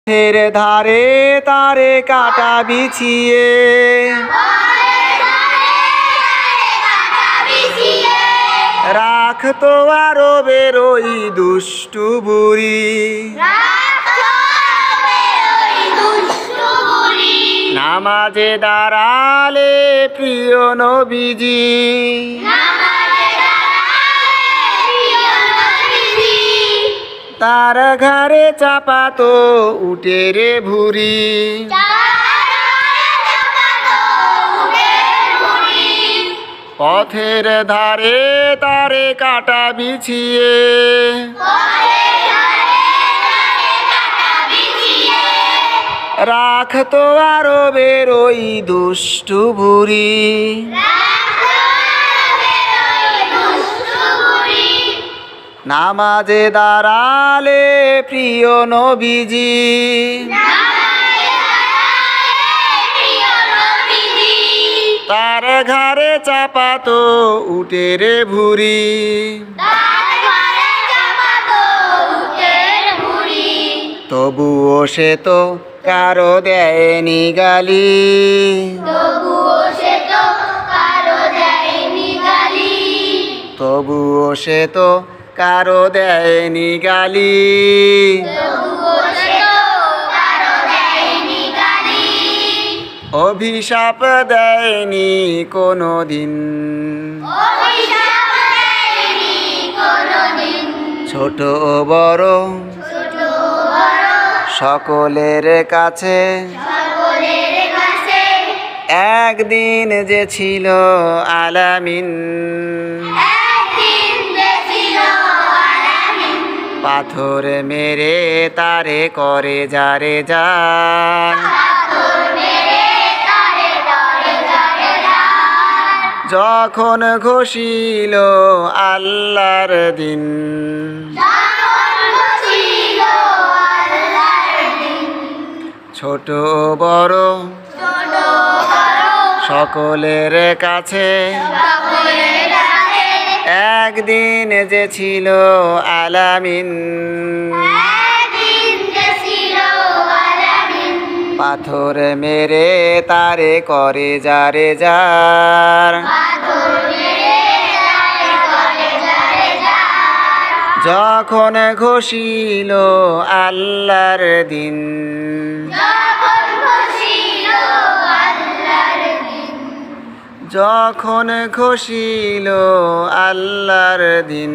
পথের ধারে তারে কাটা বিছিয়ে রাখতো আরো বেরোই দুষ্টু বুড়ি। নামাজে দাঁড়ালে প্রিয় নবীজি তার ঘাড়ে চাপাতো উটের ভুঁড়ি। পথের ধারে তারে কাটা বিছিয়ে রাখতো আরো বেরোই দুষ্টু বুড়ি। নামাজে দাঁড়ালে প্রিয় নবীজি তার ঘাড়ে চাপাতো উটের ভুঁড়ি। তবুও সে তো কারো দেয়নি গালি, তবুও সে তো কারো দেয়নি গালি। অভিশাপ দেয়নি কোনো দিন, ছোট বড় সকলের কাছে একদিন যে ছিল আলামিন। পাথর মেরে তারে করে যারে যান, যখন ঘোষিল আল্লাহর দিন। ছোট বড় সকলের কাছে একদিন যে ছিল আলামিন। পাথর মেরে তারে করে যারে যার, যখন ঘোষিল আল্লাহর দিন। যখন ঘোষিল আল্লাহর দিন।